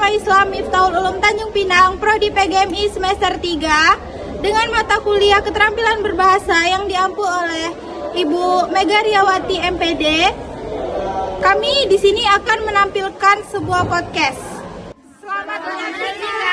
Agama Islam Miftahul Ulum Tanjung Pinang, Prodi PGMI semester 3 dengan mata kuliah keterampilan berbahasa yang diampu oleh Ibu Mega Riawati MPD. Kami di sini akan menampilkan sebuah podcast. Selamat menyaksikan.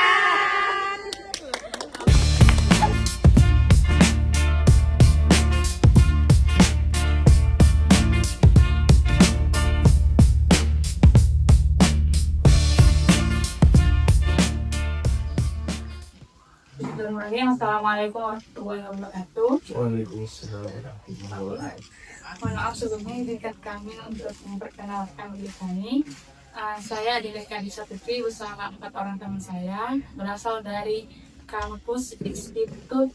Assalamualaikum warahmatullahi wabarakatuh. Waalaikumsalam warahmatullahi wabarakatuh. Mohon maaf sebelumnya izinkan kami untuk memperkenalkan diri kami. Saya Adineka Disa Putri bersama 4 orang teman saya berasal dari kampus Institut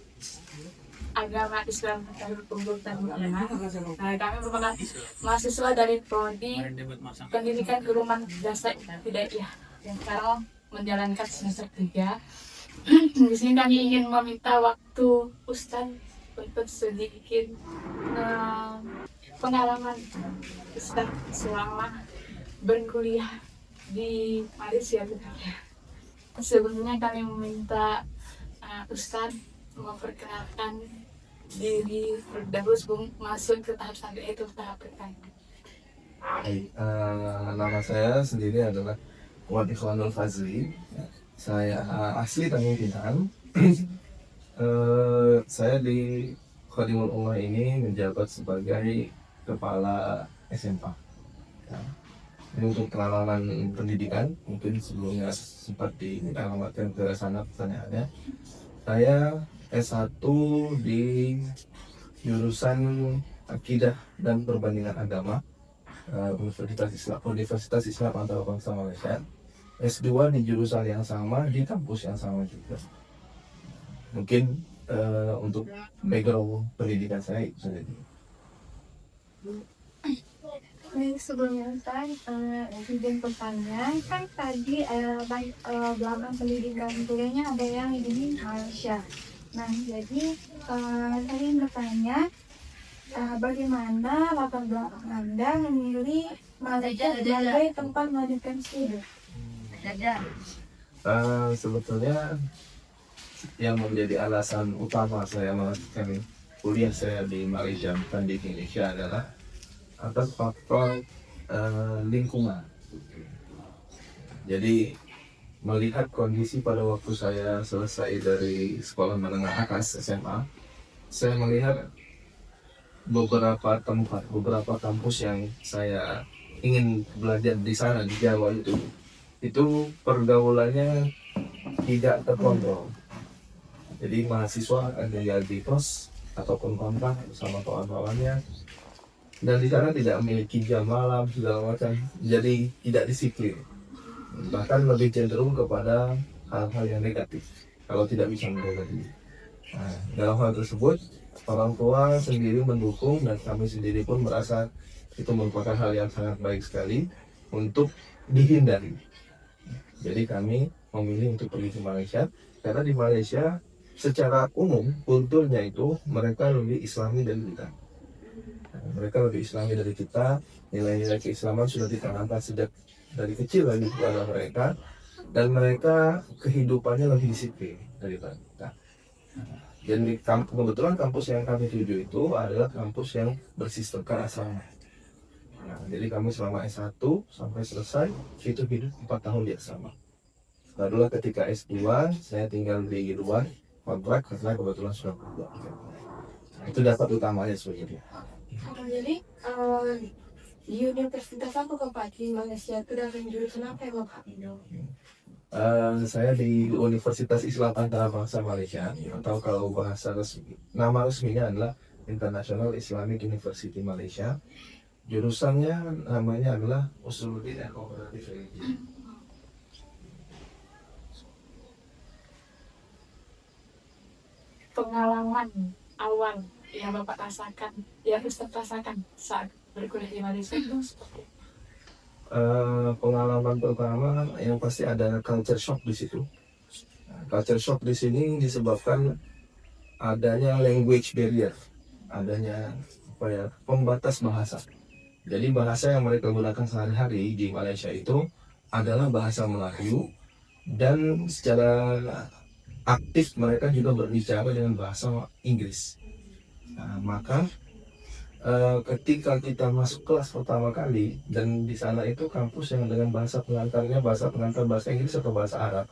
Agama Islam Miftahul Tanjung Pinang. Kami merupakan mahasiswa dari Prodi Pendidikan Keluman Dasar Hidaiyah yang sekarang menjalankan semester 3. Di sini kami ingin meminta waktu Ustadz untuk sedikit pengalaman Ustadz selama berkuliah di Malaysia. Sebelumnya kami meminta Ustadz memperkenalkan diri terdahulu sebelum masuk ke tahap selanjutnya, yaitu tahap pertanyaan. Nama saya sendiri adalah Muhammad Ikhwanul Fazli. Saya asli Tanjung Pinang. Saya di Khadimul Ummah ini menjabat sebagai kepala SMA. Ini untuk pengalaman pendidikan, mungkin sebelumnya sempat dialamatkan ke sana pertanyaannya. Saya S1 di jurusan Akidah dan Perbandingan Agama, Universitas Islam Antarabangsa Malaysia. S2 di jurusan yang sama, di kampus yang sama juga. Mungkin untuk background pendidikan saya itu saja. Baik, sebelumnya izin pertanyaan, kan tadi belakang pendidikan kuliahnya ada yang di Malaysia. Nah, jadi saya ingin bertanya, bagaimana latar belakang Anda memilih Malaysia sebagai tempat melanjutkan studi? Sebetulnya yang menjadi alasan utama saya melanjutkan kuliah saya di Malaysia bukan di Indonesia adalah atas faktor lingkungan. Jadi melihat kondisi pada waktu saya selesai dari sekolah menengah atas SMA, saya melihat beberapa tempat, beberapa kampus yang saya ingin belajar di sana di Jawa itu pergaulannya tidak terkontrol. Jadi mahasiswa ada yang di kos ataupun kontak bersama kawan-kawannya, dan di sana tidak memiliki jam malam segala macam, jadi tidak disiplin, bahkan lebih cenderung kepada hal-hal yang negatif kalau tidak bisa menjaga diri. Nah, dalam hal tersebut orang tua sendiri mendukung dan kami sendiri pun merasa itu merupakan hal yang sangat baik sekali untuk dihindari. Jadi kami memilih untuk pergi ke Malaysia karena di Malaysia secara umum kulturnya itu mereka lebih Islami dari kita. Mereka lebih Islami dari kita, nilai-nilai keislaman sudah ditanamkan sejak dari kecil lagi kepada mereka, dan mereka kehidupannya lebih disiplin daripada kita. Dan kebetulan kampus yang kami tuju itu adalah kampus yang bersistemkan asrama. Nah, jadi kami selama S1 sampai selesai itu hidup 4 tahun di asrama. Barulah ketika S2 saya tinggal di luar kontrak karena kebetulan sudah berubah. Nah, itu dapat utamanya sebenarnya. Jadi di universitas apa Bapak di Malaysia itu dari jurusan apa ya Bapak? Saya di Universitas Islam Antarabangsa Malaysia, atau kalau bahasa resmi, nama resminya adalah International Islamic University Malaysia. Jurusannya namanya adalah Usuluddin and Comparative Religion. Pengalaman awal yang Bapak rasakan, yang Ustadz rasakan saat berkuliah di Malaysia itu seperti Pengalaman pertama yang pasti ada culture shock di situ. Culture shock di sini disebabkan adanya language barrier, adanya pembatas bahasa. Jadi bahasa yang mereka gunakan sehari-hari di Malaysia itu adalah bahasa Melayu dan secara aktif mereka juga berbicara dengan bahasa Inggris. Nah, maka ketika kita masuk kelas pertama kali dan di sana itu kampus yang dengan bahasa pengantarnya bahasa pengantar bahasa Inggris atau bahasa Arab,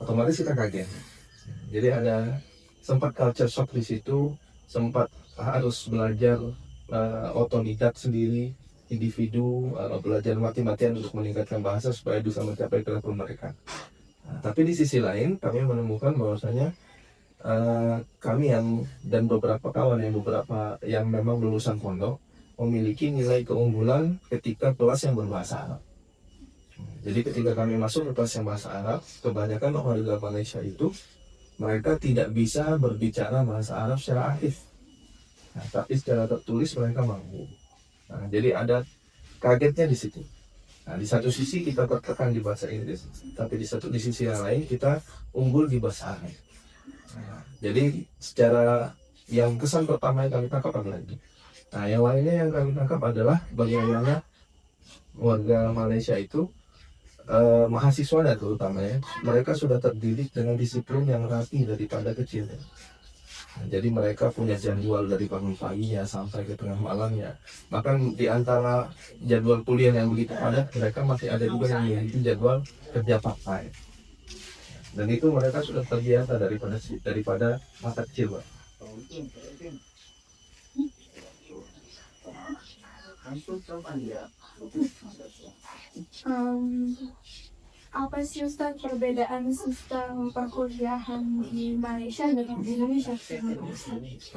otomatis kita kaget. Jadi ada sempat culture shock di situ, sempat harus belajar otodidak sendiri, individu, belajar mati-matian untuk meningkatkan bahasa supaya bisa mencapai ke level mereka. Nah, tapi di sisi lain kami menemukan bahwasanya kami dan beberapa kawan yang memang lulusan pondok memiliki nilai keunggulan ketika kelas yang berbahasa Arab. Jadi ketika kami masuk ke kelas yang bahasa Arab, kebanyakan warga Malaysia itu mereka tidak bisa berbicara bahasa Arab secara aktif. Nah, tapi secara tertulis mereka mampu. Nah, jadi ada kagetnya di situ. Nah, di satu sisi kita tertekan di bahasa Inggris, tapi di sisi yang lain kita unggul di bahasa Arab. Nah, jadi secara yang kesan pertama yang kami tangkap adalah ini. Nah, yang lainnya yang kami tangkap adalah bagaimana warga Malaysia itu mahasiswa terutamanya mereka sudah terdidik dengan disiplin yang rapi daripada kecil. Nah, jadi mereka punya jadwal dari bangun paginya sampai ke tengah malamnya. Bahkan di antara jadwal kuliah yang begitu padat, mereka masih ada juga yang memiliki jadwal kerja part-time. Dan itu mereka sudah terbiasa daripada masa kecil, Pak. Apa sih Ustaz perbedaan sistem perkuliahan di Malaysia dengan di Indonesia?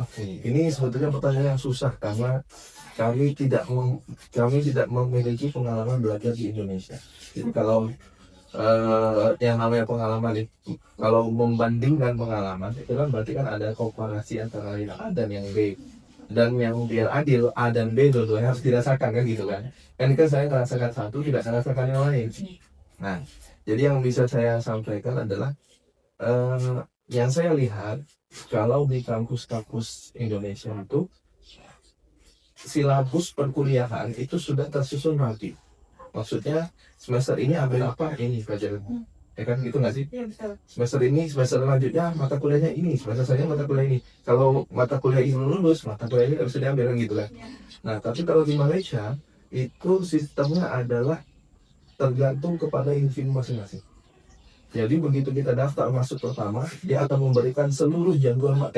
Oke, ini sebetulnya pertanyaan yang susah karena kami tidak memiliki pengalaman belajar di Indonesia. Jadi kalau yang namanya pengalaman itu, kalau membandingkan pengalaman itu kan berarti kan ada komparasi antara yang A dan yang B. Dan yang biar adil, A dan B dua-duanya harus dirasakan kan gitu kan. Kan saya merasakan satu, tidak merasakan yang lain. Nah, jadi yang bisa saya sampaikan adalah yang saya lihat kalau di kampus-kampus Indonesia itu silabus perkuliahan itu sudah tersusun rapi. Maksudnya semester ini ambil apa, ini pelajaran. Ya kan gitu nggak sih? Ya, betul. Semester ini, semester selanjutnya mata kuliahnya ini, semester saya mata kuliah ini. Kalau mata kuliah ini lulus, mata kuliah ini harus diambil kan gitu kan. Nah, tapi kalau di Malaysia itu sistemnya adalah tergantung kepada individu masing-masing. Jadi begitu kita daftar masuk pertama, dia akan memberikan seluruh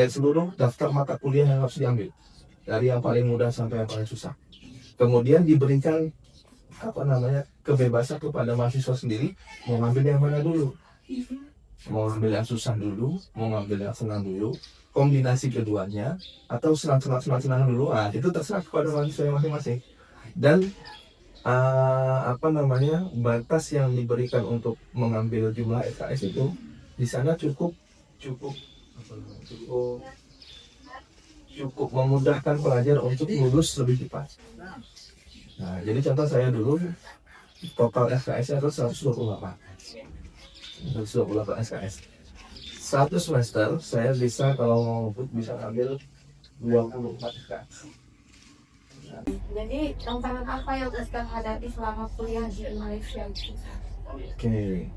seluruh daftar mata kuliah yang harus diambil dari yang paling mudah sampai yang paling susah. Kemudian diberikan kebebasan kepada mahasiswa sendiri mau ngambil yang mana dulu, mau ngambil yang susah dulu, mau ngambil yang senang dulu, kombinasi keduanya atau senang dulu. Itu terserah kepada mahasiswa masing-masing. Dan batas yang diberikan untuk mengambil jumlah SKS itu di sana cukup memudahkan pelajar untuk lulus lebih cepat. Nah, jadi contoh saya dulu total SKS itu 128 SKS. Satu semester saya bisa kalau bisa ambil 24 SKS. Jadi tantangan apa yang Ustaz hadapi selama kuliah di Malaysia? Oke.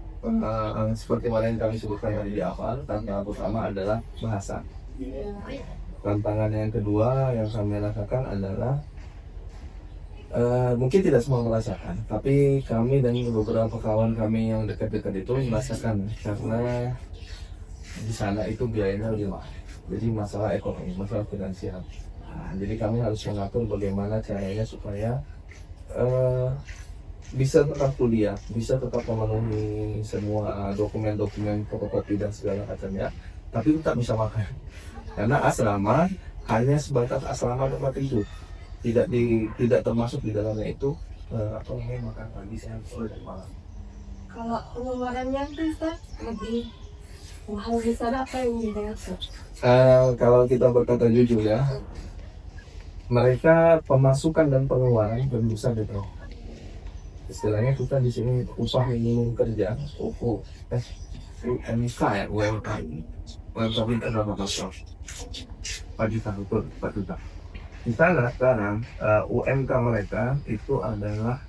Seperti mana yang kami sebutkan tadi di awal, tantangan pertama adalah bahasa. Tantangan yang kedua yang kami rasakan adalah mungkin tidak semua merasakan, tapi kami dan beberapa kawan kami yang dekat-dekat itu merasakan karena di sana itu biayanya lebih mahal. Jadi masalah ekonomi, masalah finansial. Nah, jadi kami harus mengatur bagaimana caranya supaya bisa tetap kuliah, bisa tetap memenuhi semua dokumen-dokumen fotokopi dan segala macamnya, tapi tetap bisa makan. Karena asrama hanya sebatas asrama tempat tidur. Tidak termasuk di dalamnya itu makan pagi, siang, sore, dan malam. Kalau pengeluarannya tuh Ustaz lebih mahal di sana apa yang dirasakan? Kalau kita berkata jujur ya, mereka pemasukan dan pengeluaran lebih besar dari kita. Istilahnya kita di sini upah minimum kerja, UMK ya, UMK itu berapa pasal? 4 juta, betul, 4 juta. Di sana sekarang UMK mereka itu adalah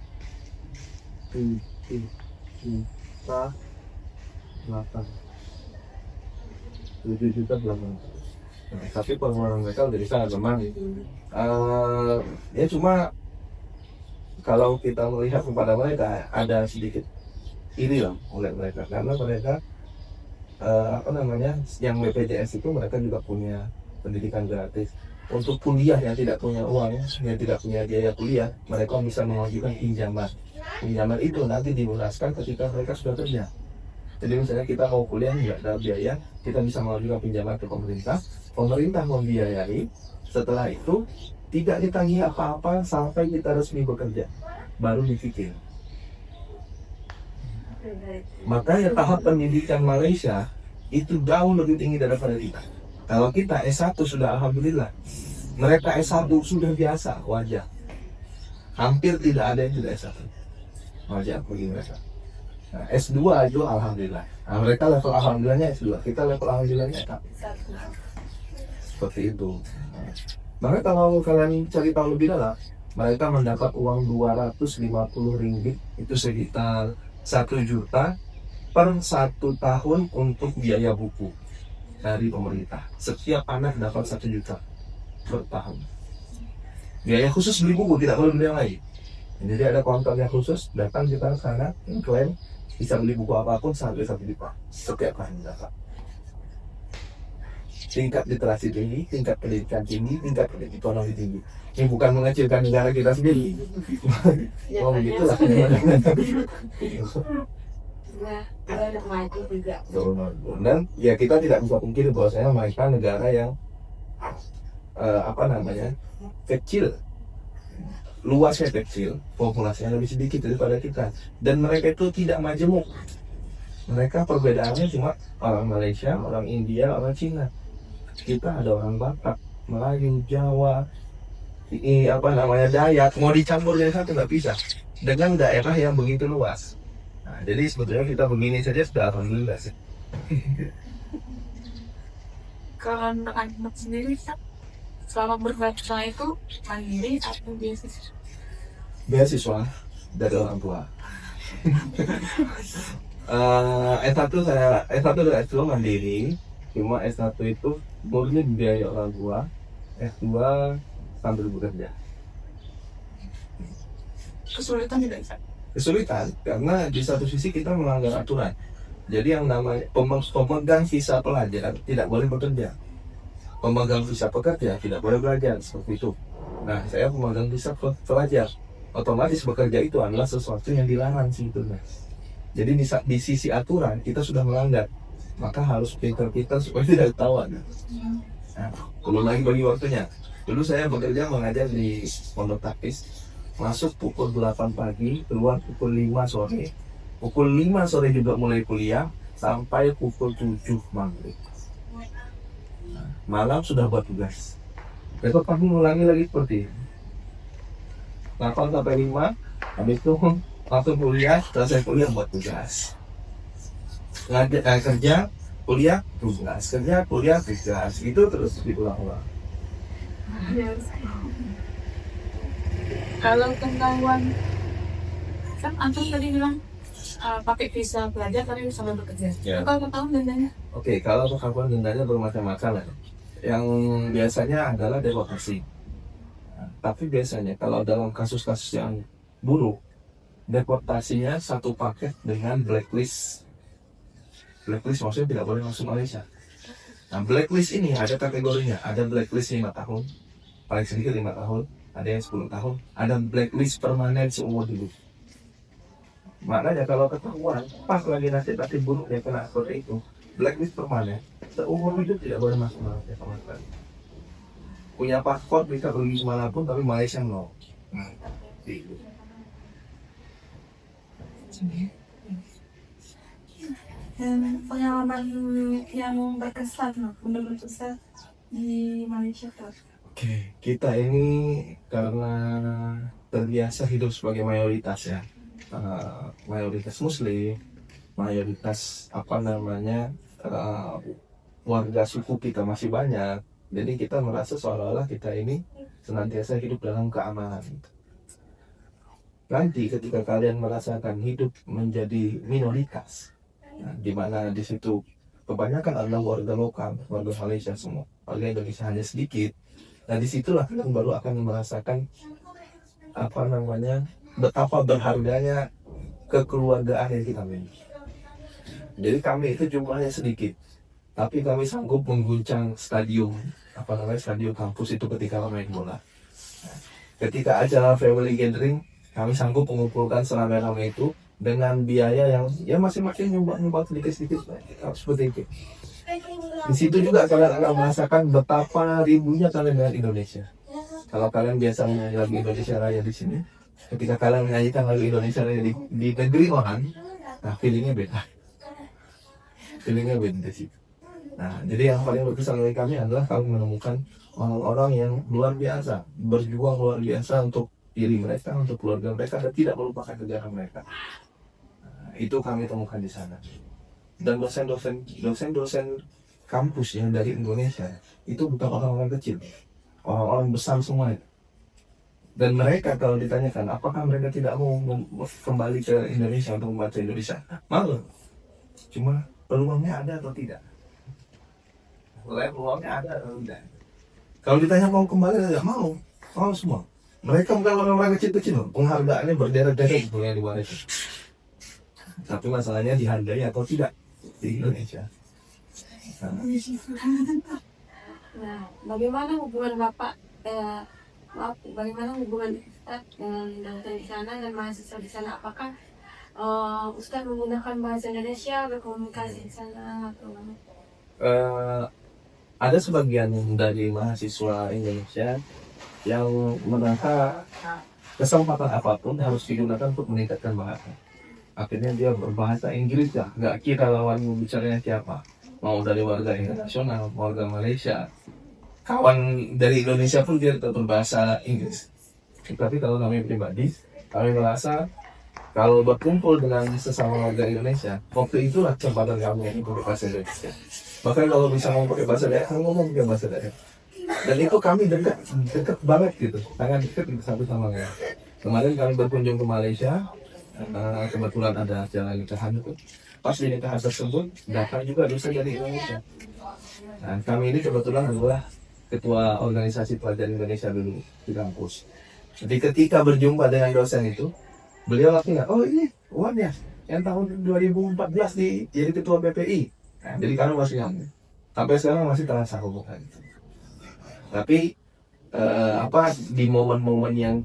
3 8 7 juta belum. Nah, tapi pengeluaran mereka udah sangat memang ya cuma kalau kita melihat kepada mereka ada sedikit iri lah oleh mereka karena mereka apa namanya yang BPJS itu mereka juga punya pendidikan gratis. Untuk kuliah yang tidak punya uang, yang tidak punya biaya kuliah, mereka bisa mengajukan pinjaman. Pinjaman itu nanti dilunaskan ketika mereka sudah kerja. Jadi misalnya kita mau kuliah nggak ada biaya, kita bisa mengajukan pinjaman ke pemerintah, pemerintah membiayai, setelah itu tidak ditagih apa-apa sampai kita resmi bekerja, baru dipikir. Makanya tahap pendidikan Malaysia itu jauh lebih tinggi daripada kita. Kalau kita S1 sudah alhamdulillah, mereka S1 sudah biasa, wajar. Hampir tidak ada yang tidak S1, wajar bagi mereka. Nah, S2 itu alhamdulillah. Nah, mereka level alhamdulillahnya S2, kita level alhamdulillahnya S1. Seperti itu. Makanya kalau kalian cari tahu lebih dalam, mereka mendapat uang 250 ringgit, itu sekitar 1 juta per 1 tahun untuk biaya buku dari pemerintah. Setiap anak dapat 1 juta per tahun. Biaya khusus beli buku, tidak boleh beli yang lain. Jadi ada kontaknya khusus, datang kita ke sana, klaim, bisa beli buku apapun sampai 1 juta setiap hari dapat. Tingkat literasi tinggi, tingkat pendidikan tinggi, tingkat ekonomi tinggi. Ini bukan mengecilkan negara kita sendiri. Oh begitulah. Nah, ada maju juga. Dan ya kita tidak bisa pungkiri bahwasanya mereka negara yang apa namanya kecil, luasnya kecil, populasinya lebih sedikit daripada kita, dan mereka itu tidak majemuk. Mereka perbedaannya cuma orang Malaysia, orang India, orang Cina. Kita ada orang Batak, Melayu, Jawa, ini apa namanya Dayak, mau dicampur jadi satu nggak bisa dengan daerah yang begitu luas. Nah, jadi sebetulnya kita begini saja sudah alhamdulillah sih. Kalau anak sendiri kan selama berbaca itu mandiri atau beasiswa? Beasiswa dari orang tua. S1 dan S2 mandiri, cuma S1 itu murni biaya orang tua, S2 sambil bekerja. Kesulitan tidak bisa? Kesulitan karena di satu sisi kita melanggar aturan. Jadi yang namanya pemegang visa pelajar tidak boleh bekerja, pemegang visa pekerja tidak boleh belajar, seperti itu. Nah, saya pemegang visa pelajar, otomatis bekerja itu adalah sesuatu yang dilarang sebetulnya. Jadi di sisi aturan kita sudah melanggar, maka harus pintar-pintar supaya tidak ketahuan. Nah, belum lagi bagi waktunya. Dulu saya bekerja mengajar di Pondok Tapis, masuk pukul 8 pagi, keluar pukul 5 sore. Pukul 5 sore juga mulai kuliah sampai pukul 7 maghrib. Nah, malam sudah buat tugas. Besok pagi ulangi lagi seperti ini. 8 sampai 5, habis itu langsung kuliah, selesai kuliah buat tugas. Kerja, kuliah, tugas. Kerja, kuliah, tugas. Itu terus diulang-ulang. Kalau ketahuan kan Anton tadi bilang pakai visa pelajar tapi bisa bekerja. Ya. Kalau ketahuan dendanya? Oke, kalau pengakuan dendanya bermacam-macam ya. Yang biasanya adalah deportasi. Nah, tapi biasanya kalau dalam kasus-kasus yang buruk, deportasinya satu paket dengan blacklist. Blacklist maksudnya tidak boleh masuk Malaysia. Nah, blacklist ini ada kategorinya. Ada blacklist 5 tahun, paling sedikit 5 tahun. Ada yang 10 tahun, ada blacklist permanen seumur hidup. Makanya kalau ketahuan, pas lagi nasib buruk dia kena seperti itu, blacklist permanen, seumur hidup tidak boleh masuk Malaysia sama sekali. Punya paspor bisa pergi kemanapun, tapi Malaysia no. Gitu. Dan pengalaman yang berkesan menurut Ustaz di Malaysia tuh. Oke, kita ini karena terbiasa hidup sebagai mayoritas ya, mayoritas Muslim, mayoritas apa namanya warga suku kita masih banyak, jadi kita merasa seolah-olah kita ini senantiasa hidup dalam keamanan. Nanti ketika kalian merasakan hidup menjadi minoritas, Nah, di mana di situ kebanyakan adalah warga lokal, warga Malaysia semua, warga Indonesia hanya sedikit. Nah disitulah kita baru akan merasakan apa namanya, betapa berharganya kekeluargaan yang kita miliki. Jadi kami itu jumlahnya sedikit, tapi kami sanggup mengguncang stadium, apa namanya, stadium kampus itu ketika main bola. Ketika acara family gathering, kami sanggup mengumpulkan serame-rame itu dengan biaya yang ya masing-masing nyumbang sedikit-sedikit, seperti itu. Di situ juga kalian akan merasakan betapa rindunya kalian dengan Indonesia. Kalau kalian biasa menyanyi lagu Indonesia Raya di sini, ketika kalian menyanyikan lagu Indonesia Raya di negeri orang, nah feelingnya beda. Feelingnya beda sih. Nah, jadi yang paling berkesan bagi kami adalah kami menemukan orang-orang yang luar biasa, berjuang luar biasa untuk diri mereka, untuk keluarga mereka, dan tidak melupakan negara mereka. Nah, itu kami temukan di sana. Dan dosen-dosen kampus yang dari Indonesia itu bukan orang-orang kecil, orang-orang besar semua itu. Dan mereka kalau ditanyakan apakah mereka tidak mau kembali ke Indonesia untuk membaca Indonesia, malu. Cuma peluangnya ada atau tidak? Peluangnya ada atau tidak? Kalau ditanya mau kembali, tidak mau semua. Mereka bukan orang-orang kecil-kecil, penghargaannya berderet-deret yang di luar itu. Tapi masalahnya dihargai atau tidak di Indonesia. Nah, bagaimana hubungan Bapak, bagaimana hubungan Ustaz dengan dosen di sana dan mahasiswa di sana? Apakah Ustaz menggunakan bahasa Indonesia berkomunikasi di sana atau Ada sebagian dari mahasiswa Indonesia yang merasa kesempatan apapun harus digunakan untuk meningkatkan bahasa. Akhirnya dia berbahasa Inggris ya, nggak kira lawan bicaranya siapa. Mau dari warga internasional, warga Malaysia, kawan dari Indonesia pun dia tetap berbahasa Inggris. Tapi kalau kami pribadi, kami merasa kalau berkumpul dengan sesama warga Indonesia, waktu itulah kesempatan kami untuk berbahasa Indonesia. Bahkan kalau bisa ngomong pakai bahasa daerah, ngomong pakai bahasa daerah. Dan itu kami dekat banget gitu, sangat dekat satu sama lain. Kemarin kami berkunjung ke Malaysia, kebetulan ada acara nikahan itu. Pas di nikahan tersebut, datang juga dosen dari Indonesia. Nah, kami ini kebetulan adalah ketua organisasi pelajar Indonesia dulu di kampus. Jadi ketika berjumpa dengan dosen itu, beliau langsung oh ini Wan ya, yang tahun 2014 jadi ketua PPI. Nah, jadi kami masih sampai sekarang masih terasa hubungan itu. Tapi di momen-momen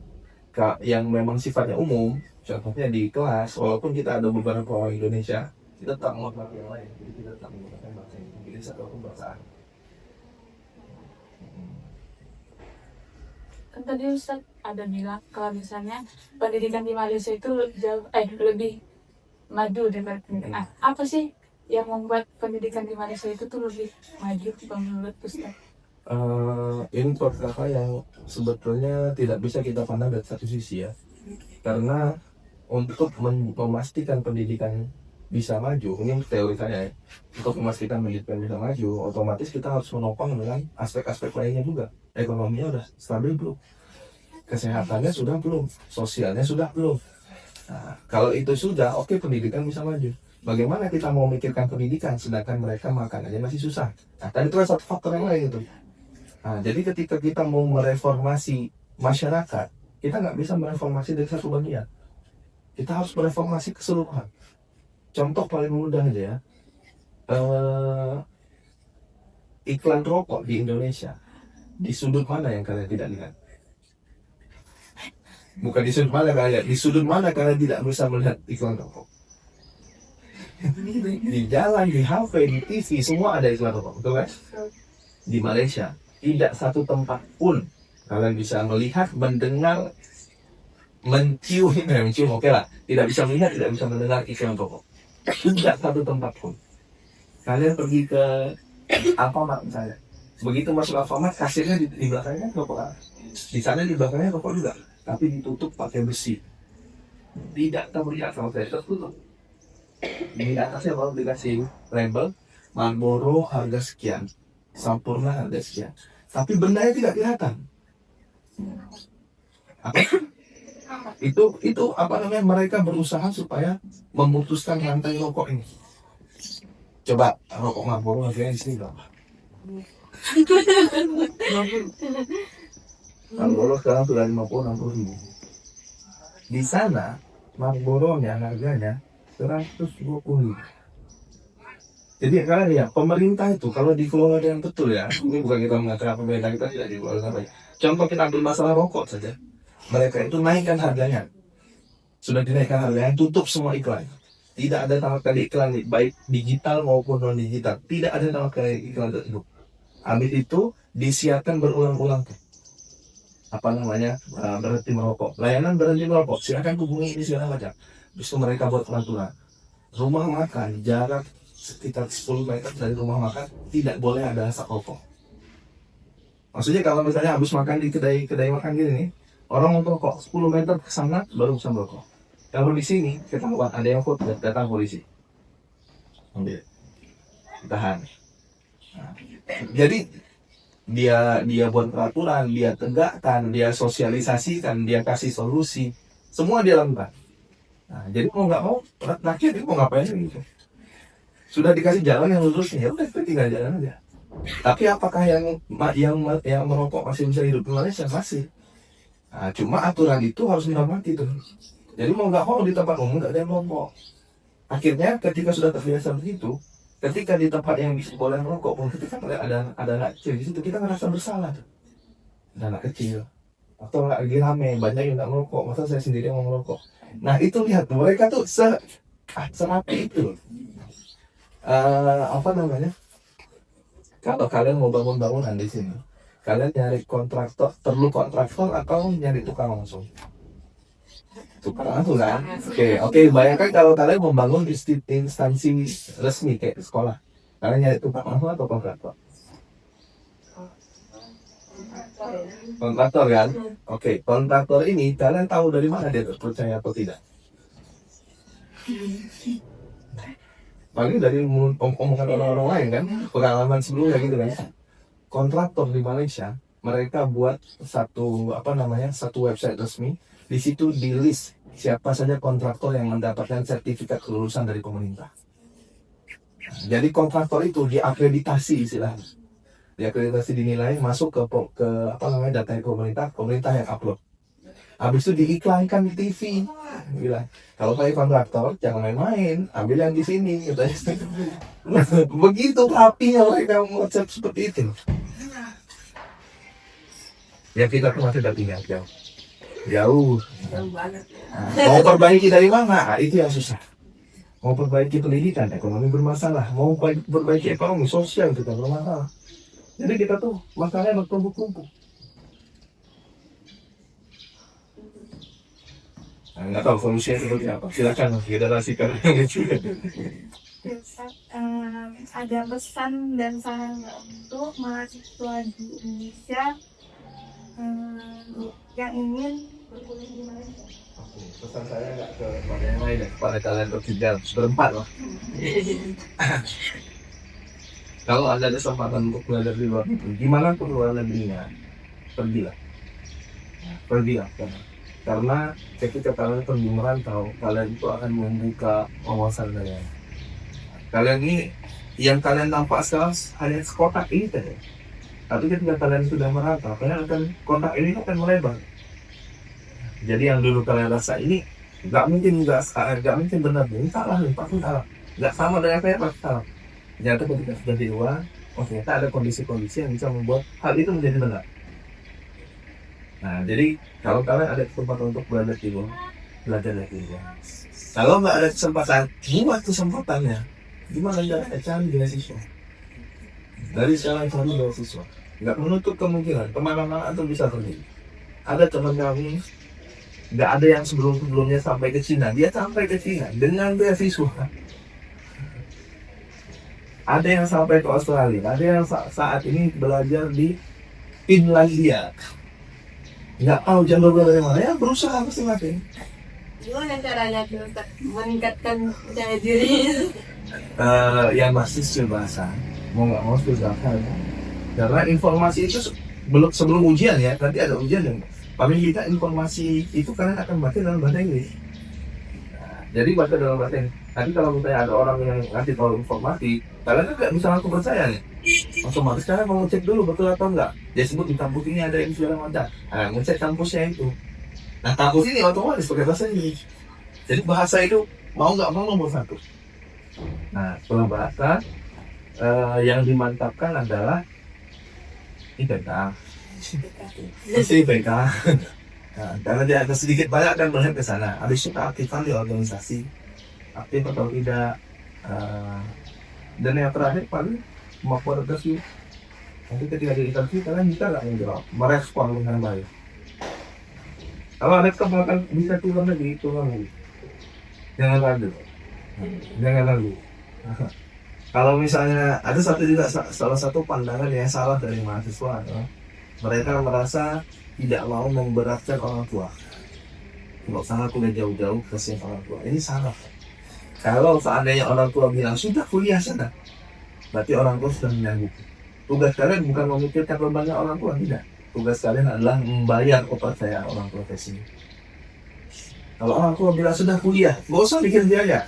yang memang sifatnya umum, contohnya di kelas, walaupun kita ada beberapa orang Indonesia, kita tak menggunakan yang lain, jadi kita tak menggunakan bahasa Inggris ataupun bahasa Arab. Kan tadi Ustaz ada bilang kalau misalnya pendidikan di Malaysia itu lebih maju daripada pendidikan. Apa sih yang membuat pendidikan di Malaysia itu tuh lebih maju menurut Ustaz? Ini perkara yang sebetulnya tidak bisa kita pandang dari satu sisi ya, karena untuk memastikan pendidikan bisa maju, ini teori saya ya, untuk memastikan pendidikan bisa maju, otomatis kita harus menopang dengan aspek-aspek lainnya juga. Ekonominya udah stabil belum? Kesehatannya sudah belum? Sosialnya sudah belum? Nah, kalau itu sudah, oke, pendidikan bisa maju. Bagaimana kita mau memikirkan pendidikan sedangkan mereka makanannya masih susah? Nah, tadi itu kan satu faktor yang lain itu. Nah, jadi ketika kita mau mereformasi masyarakat, kita nggak bisa mereformasi dari satu bagian. Kita harus mereformasi keseluruhan. Contoh paling mudah aja ya, iklan rokok di Indonesia, di sudut mana yang kalian tidak lihat? Bukan di sudut mana kalian, di sudut mana kalian tidak bisa melihat iklan rokok? Di jalan, di HP, di TV, semua ada iklan rokok, betul kan? Di Malaysia, tidak satu tempat pun kalian bisa melihat, mendengar, mencium oke lah, tidak bisa melihat, tidak bisa mendengar iklan rokok. Tidak satu tempat pun. Kalian pergi ke Alfamart misalnya, begitu masuk Alfamart, kasirnya di belakangnya rokok, di sana di belakangnya rokok juga, tapi ditutup pakai besi, tidak terlihat sama saya, tertutup. Di atasnya baru dikasih label Marlboro harga sekian, Sampurna harga sekian, tapi bendanya tidak kelihatan. Itu apa namanya, mereka berusaha supaya memutuskan rantai rokok ini. Coba rokok Marlboro harganya di sini berapa? Marlboro sekarang sudah 50-60 ribu. Di sana Marlboro-nya harganya 120 ribu. Jadi kalian ya, pemerintah itu kalau dikelola dengan betul ya, ini bukan kita mengatakan pemerintah kita tidak dikelola dengan baik. Contoh kita ambil masalah rokok saja, mereka itu naikkan harganya, sudah dinaikkan harganya, tutup semua iklan. Tidak ada sama sekali iklan baik digital maupun non digital, tidak ada sama sekali iklan tersebut. Habis itu disiarkan berulang-ulang tuh, apa namanya, berhenti merokok, layanan berhenti merokok, silakan hubungi ini segala macam. Habis itu mereka buat peraturan, rumah makan jarak sekitar 10 meter dari rumah makan tidak boleh ada asap rokok. Maksudnya kalau misalnya habis makan di kedai makan gini nih, orang mau rokok 10 meter ke sana baru bisa merokok. Kalau di sini ketahuan ada yang foto, datang polisi, ambil, tahan. Nah, jadi dia buat peraturan, dia tegakkan, dia sosialisasikan, dia kasih solusi, semua dia lakukan. Nah, jadi mau nggak mau rakyat itu mau ngapain gitu? Sudah dikasih jalan yang lurus, ya udah tinggal jalan aja. Tapi apakah yang merokok masih bisa hidup di Malaysia? Masih. Nah, cuma aturan itu harus dihormati tuh. Jadi mau nggak mau di tempat umum nggak ada yang merokok. Akhirnya ketika sudah terbiasa begitu, ketika di tempat yang bisa boleh merokok pun ketika ada anak kecil di situ, kita ngerasa bersalah tuh. Ada anak kecil atau lagi rame banyak yang nggak merokok, masa saya sendiri yang mau merokok. Nah itu lihat tuh, mereka tuh serapi itu. Apa namanya? Kalau kalian mau bangun bangunan di sini, kalian nyari kontraktor, perlu kontraktor atau nyari tukang langsung? Tukang langsung kan? Oke, bayangkan kalau kalian membangun di instansi resmi kayak sekolah, kalian nyari tukang langsung atau kontraktor? Kontraktor kan? Oke, kontraktor ini kalian tahu dari mana dia percaya atau tidak? Paling dari omongan orang-orang lain kan, pengalaman sebelumnya gitu kan. Kontraktor di Malaysia, mereka buat satu website resmi. Di situ di list siapa saja kontraktor yang mendapatkan sertifikat kelulusan dari pemerintah. Jadi kontraktor itu diakreditasi istilahnya. Diakreditasi, dinilai, masuk ke data pemerintah yang upload. Habis itu diiklankan di TV. Bilang, kalau pakai kontraktor jangan main-main, ambil yang di sini katanya. Begitu rapinya mereka mengucap seperti itu. Ya kita tuh masih udah tinggal jauh banget. Mau perbaiki dari mana? Itu yang susah. Mau perbaiki pendidikan, ekonomi bermasalah. Mau perbaiki ekonomi sosial juga bermasalah. Jadi kita tuh masalahnya bertumpuk-tumpuk. Nggak tahu solusinya seperti apa. Silakan generasi kalian juga. Ada pesan dan saran untuk mahasiswa di Indonesia yang ingin berkuliah di Malaysia. Pesan saya nggak kepada yang lain, kepada kalian bertiga, berempat lah. Kalau ada kesempatan untuk belajar di luar negeri, gimana pun luar negerinya, pergilah. Karena ketika kalian pergi merantau, kalian itu akan membuka wawasan kalian. Kalian ini, yang kalian nampak sekarang hanya sekotak ini saja. Tapi ketika kalian sudah merantau, kalian akan, kotak ini akan melebar. Jadi yang dulu kalian rasa ini nggak mungkin benar, ini salah, pasti salah. Nggak sama dengan saya, pasti salah. Ternyata ketika sudah di luar, ternyata ada kondisi-kondisi yang bisa membuat hal itu menjadi benar. Nah, jadi kalau kalian ada kesempatan untuk belajar di luar, belajar di luar. Kalau nggak ada kesempatan, buat kesempatannya. Gimana caranya? Cari beasiswa. Dari sekarang cari beasiswa. Nggak menutup kemungkinan kemana-mana itu bisa pergi. Ada teman kami, nggak ada yang sebelumnya sampai ke Cina, dia sampai ke Cina dengan beasiswa. Ada yang sampai ke Australia, ada yang saat ini belajar di Finlandia. Nggak tahu jalur dari mana, ya berusaha masing-masing. Gimana caranya kita meningkatkan percaya diri? Yang masih skill bahasa, mau nggak mau skill bahasa. Karena informasi itu sebelum ujian ya, nanti ada ujian yang paling kita informasi itu kalian akan baca dalam bahasa Inggris. Nah, jadi baca dalam bahasa Inggris. Tapi kalau misalnya ada orang yang ngasih tahu informasi, kalian kan nggak bisa langsung percaya nih. Otomatis kalian mau ngecek dulu betul atau enggak. Dia sebut di kampus ini ada yang segala macam. Nah, ngecek kampusnya itu. Nah, kampus ini otomatis pakai bahasa Inggris. Jadi bahasa itu mau nggak mau nomor satu. Nah, kalau bahasa yang dimantapkan adalah IPK. Masih IPK. Nah, karena dia ada sedikit banyak dan melihat ke sana. Habis itu aktifkan di organisasi. Aktif atau tidak. Dan yang terakhir paling kemampuan interview. Nanti ketika di interview kalian bisa nggak menjawab, merespon dengan baik. Kalau ada kesempatan bisa keluar negeri, keluar negeri. Jangan ragu. Jangan ragu. Kalau misalnya ada salah satu pandangan yang salah dari mahasiswa, mereka merasa tidak mau memberatkan orang tua. Kalau sana kuliah jauh-jauh kasihan orang tua. Ini salah. Kalau seandainya orang tua bilang sudah kuliah sana, berarti orang tua sudah menyanggupi. Tugas kalian bukan memikirkan bebannya orang tua, tidak. Tugas kalian adalah membayar kepercayaan orang profesi. Kalau orang tua bilang sudah kuliah, nggak usah bikin biaya.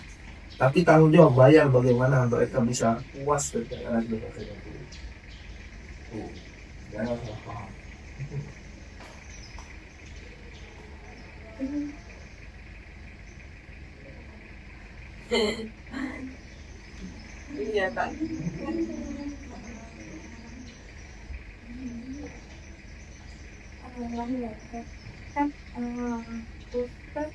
Tapi tanggung jawab bayar bagaimana mereka bisa puas dengan bekerja. Jangan salah paham. Iya, Kak. Kan Ustaz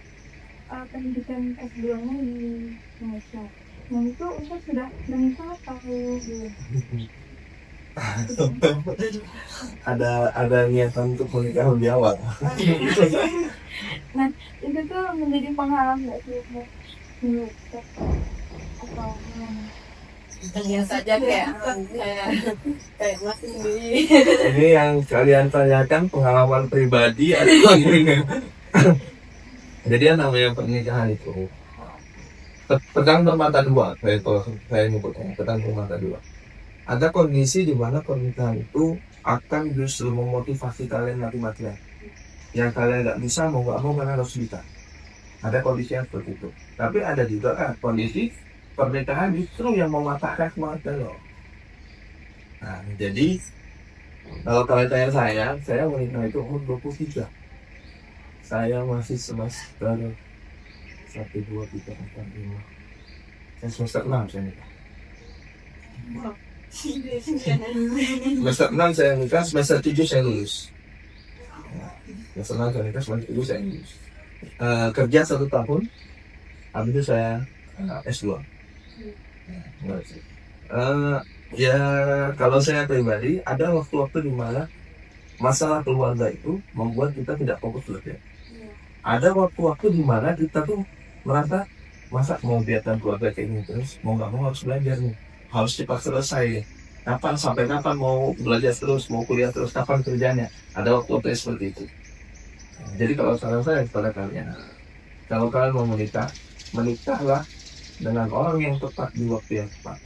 pendidikan S2-nya di Indonesia. Yang itu Ustaz sudah menikah atau belum? Ada niatan untuk menikah lebih awal. Nah, itu tuh menjadi penghalang nggak sih menurut Ustaz? Atau gimana? Tanya saja kayak masih sendiri. Ini yang kalian tanyakan pengalaman pribadi atau jadi yang namanya pernikahan itu pedang bermata dua, saya nyebutnya pedang bermata dua. Ada kondisi di mana pernikahan itu akan justru memotivasi kalian mati-matian. Yang kalian nggak bisa, mau nggak mau kalian harus bisa. Ada kondisi yang seperti itu. Tapi ada juga kondisi pernikahan justru yang mematahkan semangat lo. Nah, jadi kalau kalian tanya saya menikah itu umur 23. Saya masih semester 1, 2, 3, 4, 5. Saya semester 6 saya nikah. Semester 6 saya nikah, semester 7 saya lulus. Semester 6 saya nikah, semester 7 saya lulus. Kerja 1 tahun, habis itu saya S2. Ya kalau saya pribadi ada waktu-waktu di mana masalah keluarga itu membuat kita tidak fokus belajar. Ada waktu-waktu di mana kita tuh merasa masa mau biarkan keluarga kayak ini terus, mau nggak mau harus belajar nih, harus cepat selesai. Sampai kapan mau belajar terus, mau kuliah terus, kapan kerjanya? Ada waktu-waktu seperti itu. Jadi kalau saran saya kepada kalian, kalau kalian mau menikah, menikahlah dengan orang yang tepat di waktu yang tepat.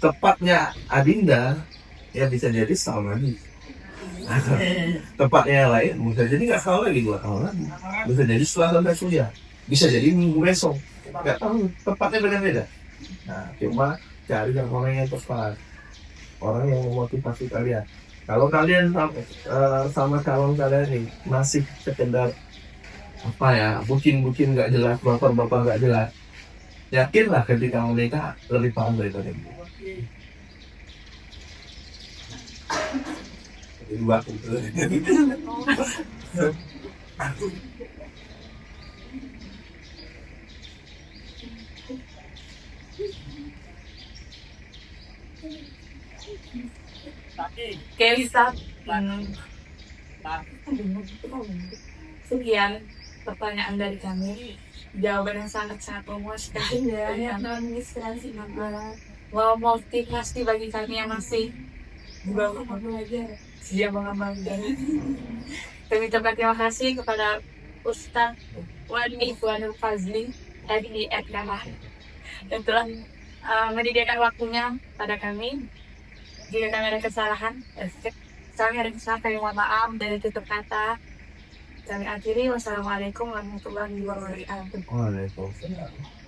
Tepatnya Adinda ya bisa jadi setahun lagi. Tepatnya yang lain bisa jadi nggak setahun lagi, 2 tahun lagi. Bisa jadi setelah selesai kuliah. Bisa jadi minggu besok. Nggak tahu, tepatnya beda-beda. Nah, cuma cari yang orang yang tepat, orang yang memotivasi kalian. Kalau kalian sama calon kalian nih masih sekedar bucin nggak jelas, baper nggak jelas, yakinlah ketika menikah lebih paham daripada itu. Jadi batu itu. Kelisa, sekian pertanyaan dari kami. Jawaban yang sangat memuaskan Ya, yang inspirasi banget. motivasi bagi kami yang masih baru belajar siap mengamalkan. Kami ucapkan terima kasih kepada Ustaz Wadi Ikhwanul Fazli dari Ekdamah yang telah menyediakan waktunya pada kami. Jika kami ada kesalahan, kami mohon maaf dari tutur kata. kami akhiri. Wassalamualaikum warahmatullahi wabarakatuh. Waalaikumsalam.